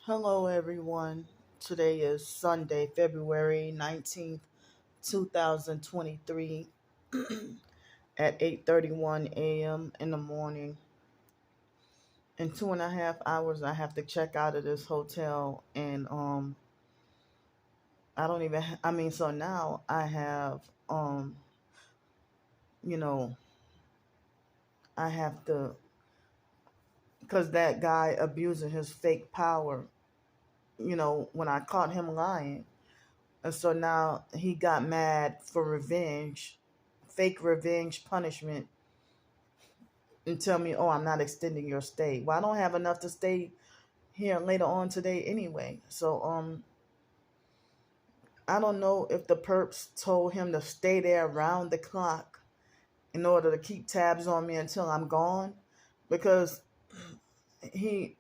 Hello, everyone. Today is Sunday, February 19th, 2023 at 8:31 a.m. in the morning. In 2.5 hours, I have to check out of this hotel, and I don't even. So now I have you know, I have to because that guy abusing his fake power. When I caught him lying. And so now he got mad for revenge, fake revenge punishment, and tell me, oh, I'm not extending your stay. Well, I don't have enough to stay here later on today anyway. So I don't know if the perps told him to stay there around the clock in order to keep tabs on me until I'm gone, because he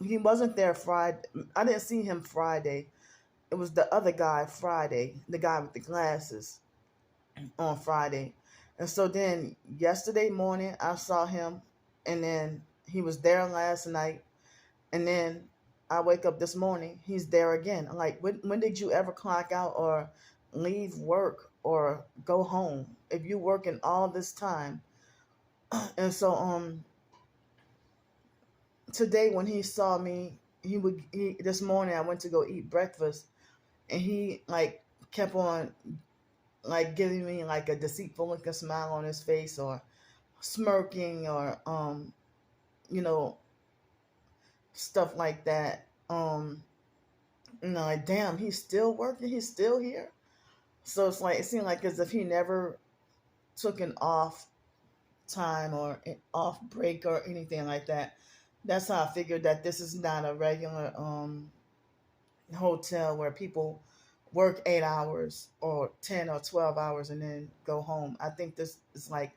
he wasn't there Friday. I didn't see him Friday. It was the other guy Friday, the guy with the glasses on Friday. And so then yesterday morning I saw him, and then he was there last night, and then I wake up this morning, he's there again. I'm like, when did you ever clock out or leave work or go home if you working all this time? And so today when he saw me, this morning I went to go eat breakfast, and he like kept on like giving me like a deceitful looking smile on his face, or smirking, or you know stuff like that. Like, damn, he's still working, he's still here. So it's like, it seemed like as if he never took an off time or an off break or anything like that. That's how I figured that this is not a regular hotel where people work 8 hours or 10 or 12 hours and then go home. I think this is like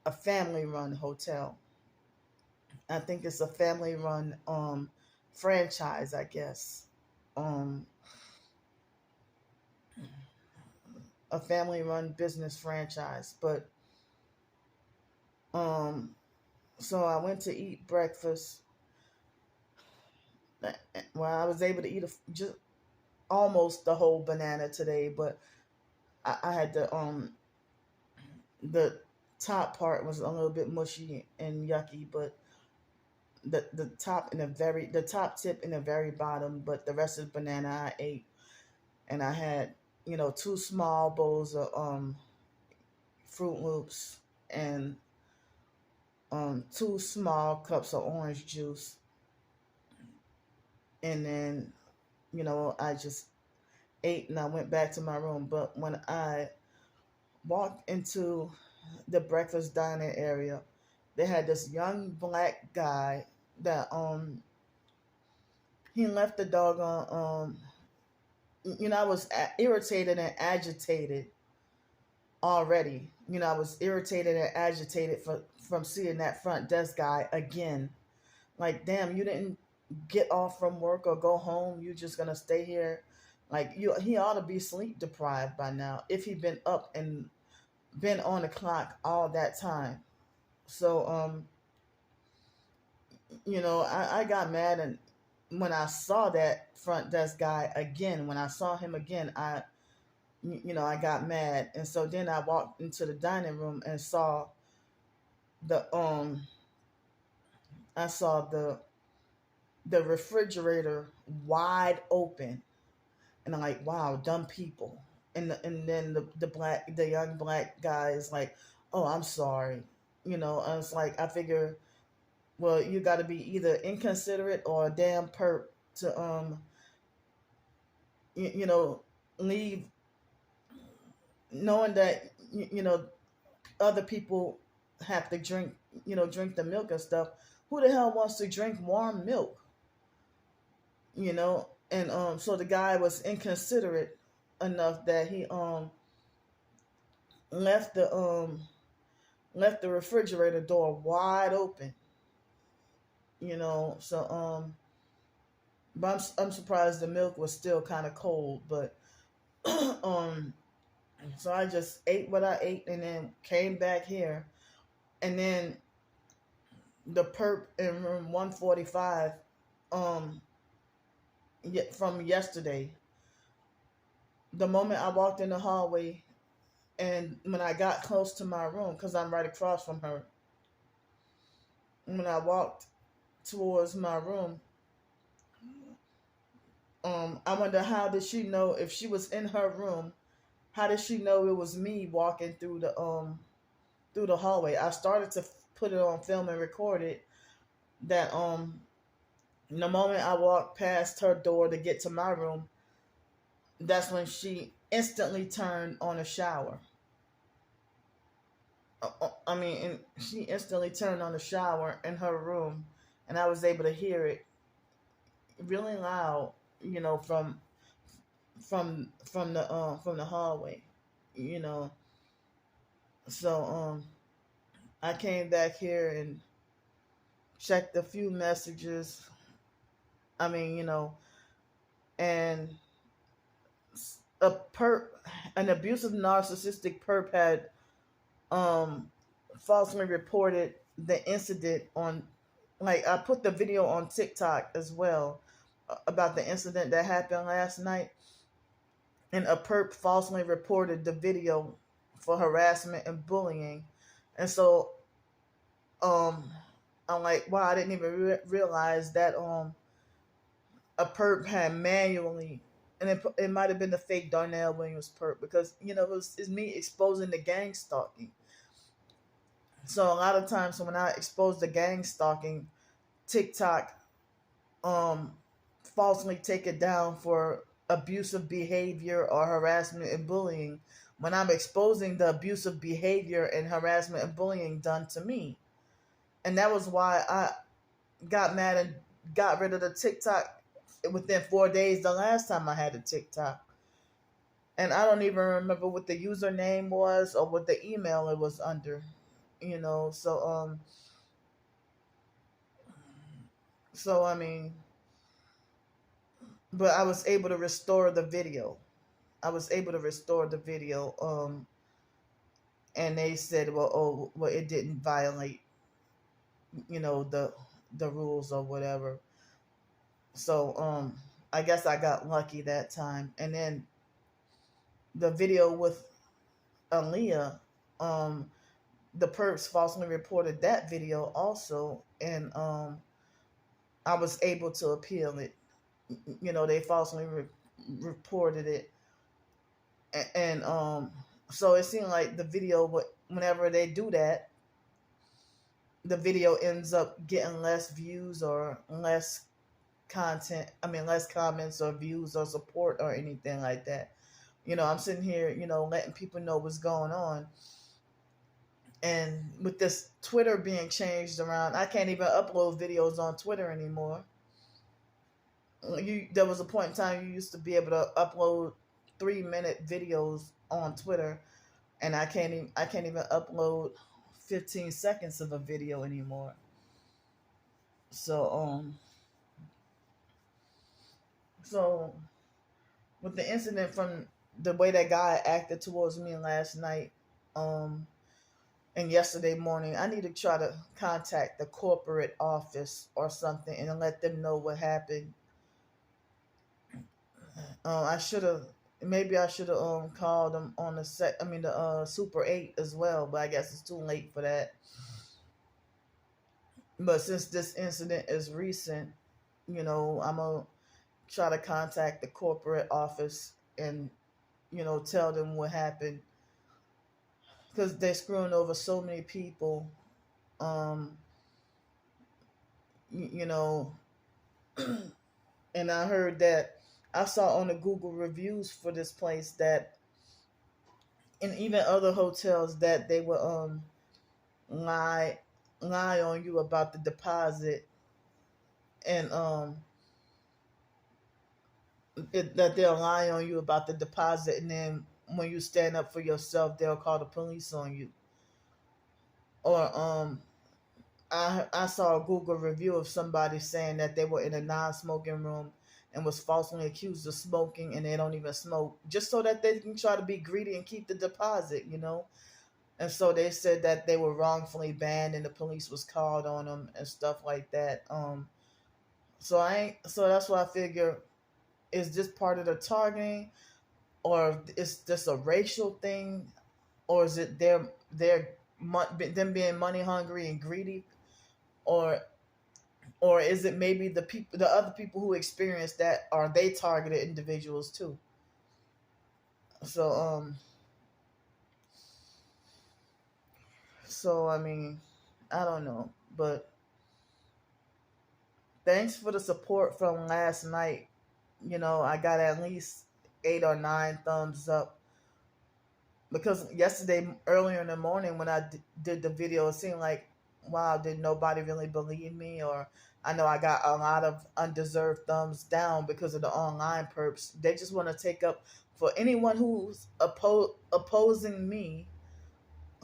a family run hotel. I think it's a family run franchise, I guess. Um a family run business franchise. But um so I went to eat breakfast. Well, I was able to eat just almost the whole banana today, but I had the top part was a little bit mushy and yucky, but the top tip and the very bottom, but the rest of the banana I ate. And I had, two small bowls of Fruit Loops, and two small cups of orange juice. And then, I just ate and I went back to my room. But when I walked into the breakfast dining area, they had this young black guy that he left the dog on. I was irritated and agitated already. I was irritated and agitated from seeing that front desk guy again. Like, damn, you didn't get off from work or go home. You just gonna stay here. Like, he ought to be sleep deprived by now if he'd been up and been on the clock all that time. So I got mad, and when I saw that front desk guy again, when I saw him again, I got mad. And so then I walked into the dining room and saw the I saw the refrigerator wide open, and I'm like, wow, dumb people. And then the young black guy is like, oh, I'm sorry. I was like, I figure, well, you got to be either inconsiderate or a damn perp to leave, knowing that other people have to drink the milk and stuff. Who the hell wants to drink warm milk? And so the guy was inconsiderate enough that he left the left the refrigerator door wide open. So but I'm surprised the milk was still kind of cold. But um so I just ate what I ate and then came back here. And then the perp in room 145, from yesterday. The moment I walked in the hallway, and when I got close to my room, because I'm right across from her, when I walked towards my room, I wonder how did she know if she was in her room? How did she know it was me walking through the hallway? I started to put it on film and record it. That the moment I walked past her door to get to my room, that's when she instantly turned on a shower. I mean, and she instantly turned on the shower in her room, and I was able to hear it really loud, from the hallway, you know. So I came back here and checked a few messages. I mean, and a perp, an abusive narcissistic perp had um falsely reported the incident on, like, I put the video on TikTok as well, about the incident that happened last night, and a perp falsely reported the video for harassment and bullying. And so um I'm like, wow, I didn't even realize that a perp had manually, and it might have been the fake Darnell Williams perp, because it's me exposing the gang stalking. So a lot of times when I expose the gang stalking, TikTok um falsely take it down for abusive behavior or harassment and bullying, when I'm exposing the abusive behavior and harassment and bullying done to me. And that was why I got mad and got rid of the TikTok within 4 days the last time I had a TikTok. And I don't even remember what the username was or what the email it was under. So I mean, but I was able to restore the video. And they said, well, it didn't violate, the rules or whatever. So I guess I got lucky that time. And then the video with Aaliyah, the perps falsely reported that video also, and I was able to appeal it. They falsely reported it, and so it seemed like the video, whenever they do that, the video ends up getting less views or less content. I mean, less comments or views or support or anything like that. I'm sitting here, letting people know what's going on. And with this Twitter being changed around, I can't even upload videos on Twitter anymore. There was a point in time you used to be able to upload 3-minute videos on Twitter, and I can't even upload 15 seconds of a video anymore. So with the incident, from the way that guy acted towards me last night, and yesterday morning, I need to try to contact the corporate office or something and let them know what happened. I should have called them on the Super 8 as well, but I guess it's too late for that. But since this incident is recent, I'm gonna try to contact the corporate office and tell them what happened, because they're screwing over so many people. You know, and I heard that, I saw on the Google reviews for this place that, and even other hotels, that they will lie on you about the deposit, and that they'll lie on you about the deposit, and then when you stand up for yourself, they'll call the police on you. Or I saw a Google review of somebody saying that they were in a non-smoking room and was falsely accused of smoking, and they don't even smoke, just so that they can try to be greedy and keep the deposit, And so they said that they were wrongfully banned, and the police was called on them and stuff like that. So that's why I figure is this part of the targeting, or is this a racial thing, or is it them being money hungry and greedy, or is it maybe the other people who experience that, are they targeted individuals too? So I mean, I don't know, but thanks for the support from last night. I got at least 8 or 9 thumbs up, because yesterday earlier in the morning when I did the video, it seemed like, wow, did nobody really believe me? Or I know I got a lot of undeserved thumbs down because of the online perps. They just want to take up for anyone who's opposing me,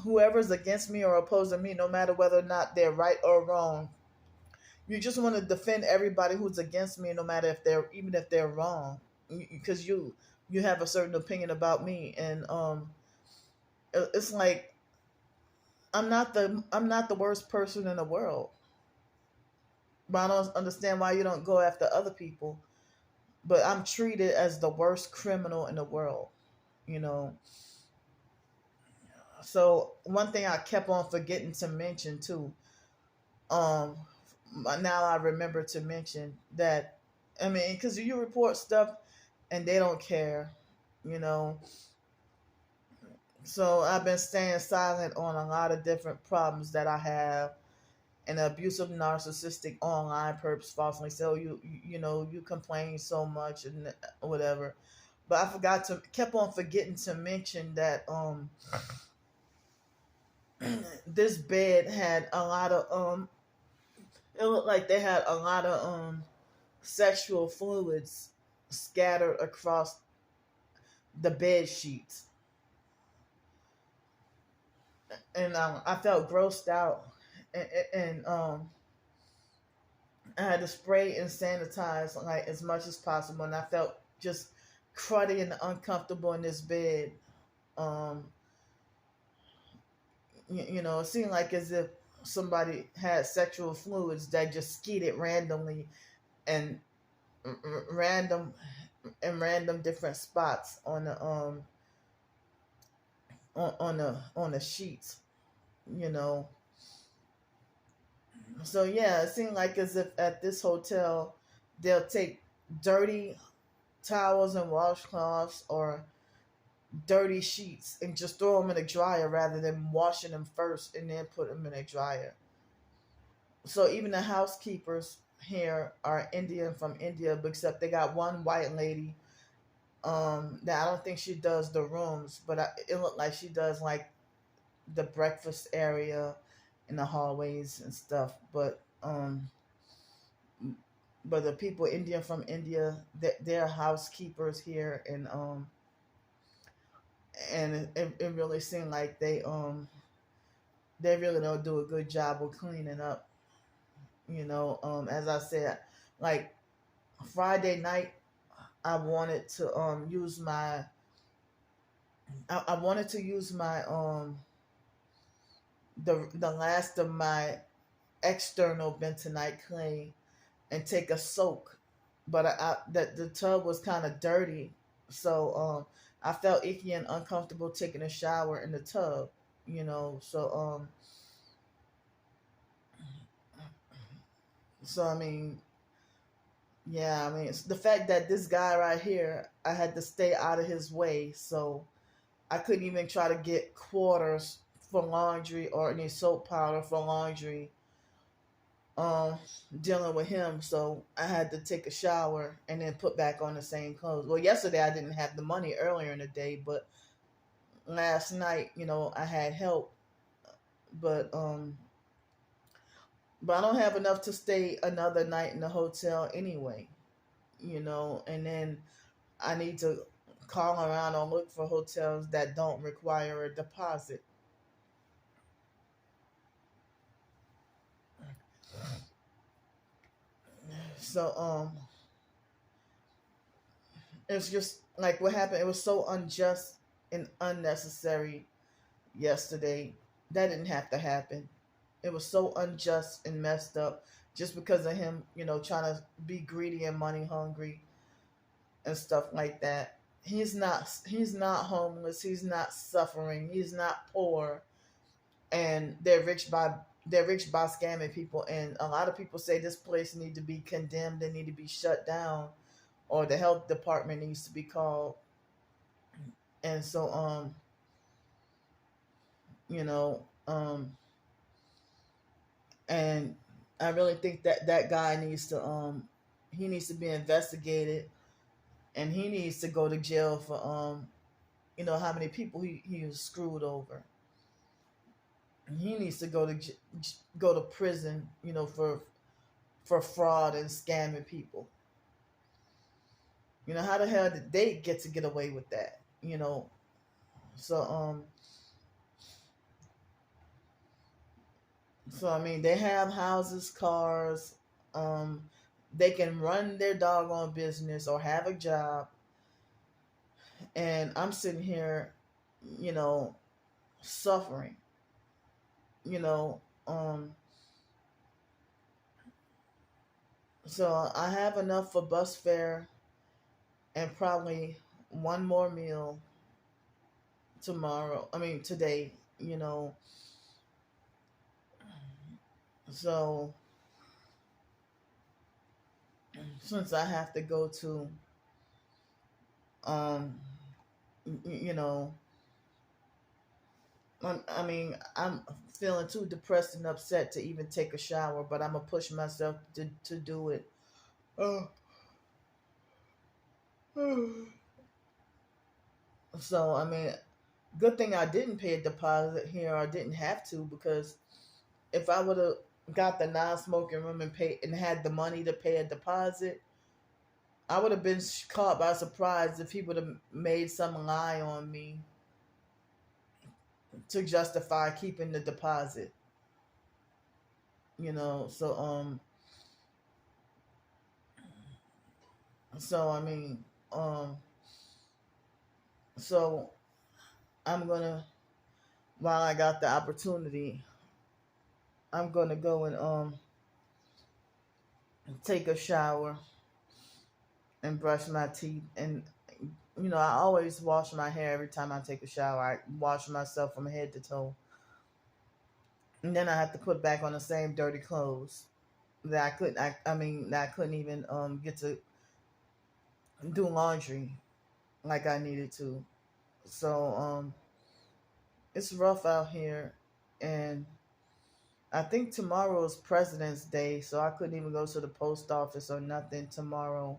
whoever's against me or opposing me, no matter whether or not they're right or wrong. You just want to defend everybody who's against me, no matter even if they're wrong, because you have a certain opinion about me. And it's like, I'm not the worst person in the world, but I don't understand why you don't go after other people. But I'm treated as the worst criminal in the world, you know. So one thing I kept on forgetting to mention too. Um, Now I remember to mention that. I mean, because you report stuff and they don't care, you know. So I've been staying silent on a lot of different problems that I have, and abusive, narcissistic online perps falsely. So you complain so much and whatever, but I kept on forgetting to mention that this bed had a lot of it looked like they had a lot of sexual fluids scattered across the bed sheets, and I felt grossed out, and I had to spray and sanitize like as much as possible, and I felt just cruddy and uncomfortable in this bed. Um, it seemed like as if somebody had sexual fluids that just skeeted randomly and random in random different spots on the on the sheets, you know. So yeah, it seemed like as if at this hotel they'll take dirty towels and washcloths or dirty sheets and just throw them in a dryer rather than washing them first and then put them in a dryer. So even the housekeepers here are Indian from India, except they got one white lady that I don't think she does the rooms, but it looked like she does like the breakfast area in the hallways and stuff. But the people Indian from India, they're housekeepers here, and it really seemed like they really don't do a good job of cleaning up. As I said, like Friday night, I wanted to use my I wanted to use my the last of my external bentonite clay and take a soak, but that the tub was kind of dirty, so I felt icky and uncomfortable taking a shower in the tub, so I mean, yeah, I mean, it's the fact that this guy right here, I had to stay out of his way, so I couldn't even try to get quarters for laundry or any soap powder for laundry, um, dealing with him. So I had to take a shower and then put back on the same clothes. Well, yesterday I didn't have the money earlier in the day, but last night, I had help, but I don't have enough to stay another night in the hotel anyway, and then I need to call around and look for hotels that don't require a deposit. So it's just like what happened. It was so unjust and unnecessary yesterday. That didn't have to happen. It was so unjust and messed up just because of him, trying to be greedy and money hungry. and stuff like that. He's not homeless. He's not suffering. He's not poor. And they're rich by scamming people. And a lot of people say this place need to be condemned. They need to be shut down, or the health department needs to be called. And so you know and I really think that that guy needs to he needs to be investigated, and he needs to go to jail for how many people he was screwed over. He needs to go to prison, for fraud and scamming people. How the hell did they get away with that? So I mean, they have houses, cars, um they can run their doggone business or have a job, and I'm sitting here, you know, suffering. You know, so I have enough for bus fare and probably one more meal tomorrow. I mean today. So since I have to go to, um, you know, I'm feeling too depressed and upset to even take a shower, but I'm gonna push myself to do it. Uh, so I mean, good thing I didn't pay a deposit here. I didn't have to, because if I would have got the non-smoking room and had the money to pay a deposit, I would have been caught by surprise if he would have made some lie on me to justify keeping the deposit. So I mean, um so I'm gonna, while I got the opportunity, I'm gonna go and take a shower and brush my teeth. And I always wash my hair every time I take a shower. I wash myself from head to toe, and then I have to put back on the same dirty clothes that I couldn't even get to do laundry like I needed to. So it's rough out here, and I think tomorrow is President's Day, so I couldn't even go to the post office or nothing tomorrow,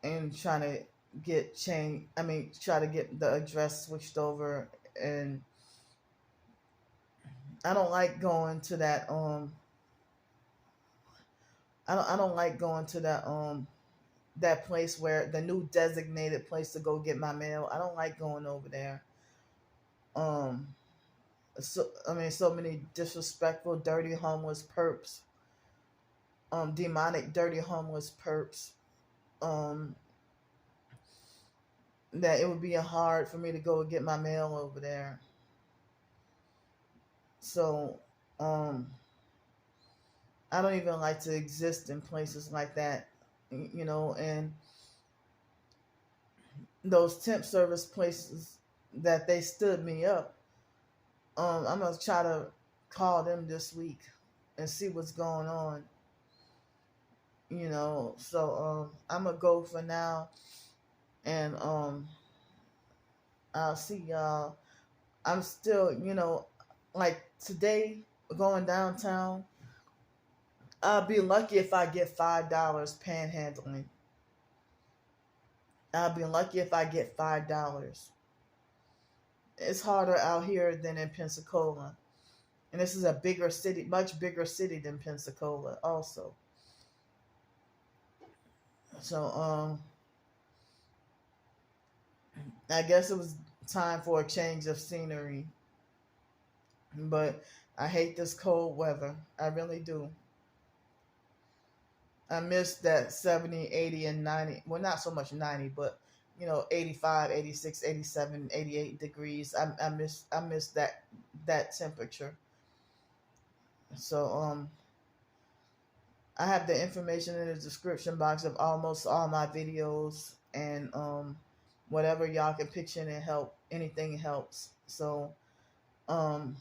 and trying to get change. Try to get the address switched over. And I don't like going to that. I don't like going to that place, where the new designated place to go get my mail. I don't like going over there. Um, so many disrespectful, dirty, homeless perps. Demonic, dirty, homeless perps. Um, that it would be hard for me to go get my mail over there. So, I don't even like to exist in places like that, and those temp service places that they stood me up. I'm gonna try to call them this week and see what's going on. So I'm gonna go for now, and I'll see y'all. I'm still, like today, going downtown. I'll be lucky if I get $5 panhandling. I'll be lucky if I get $5. It's harder out here than in Pensacola. And this is a bigger city, much bigger city than Pensacola also. So I guess it was time for a change of scenery. But I hate this cold weather. I really do. I miss that 70, 80, and 90. Well, not so much 90, but 85, 86, 87, 88 degrees. I miss that temperature. So I have the information in the description box of almost all my videos, and whatever y'all can pitch in and help, anything helps. So um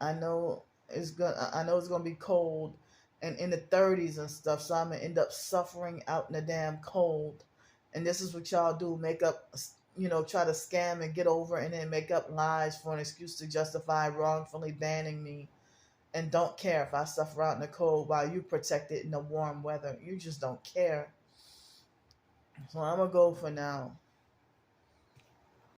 I know it's gonna be cold and in the 30s and stuff, so I'm gonna end up suffering out in the damn cold. And this is what y'all do: make up, try to scam and get over, and then make up lies for an excuse to justify wrongfully banning me, and don't care if I suffer out in the cold while you protect it in the warm weather. You just don't care. So I'm gonna go for now.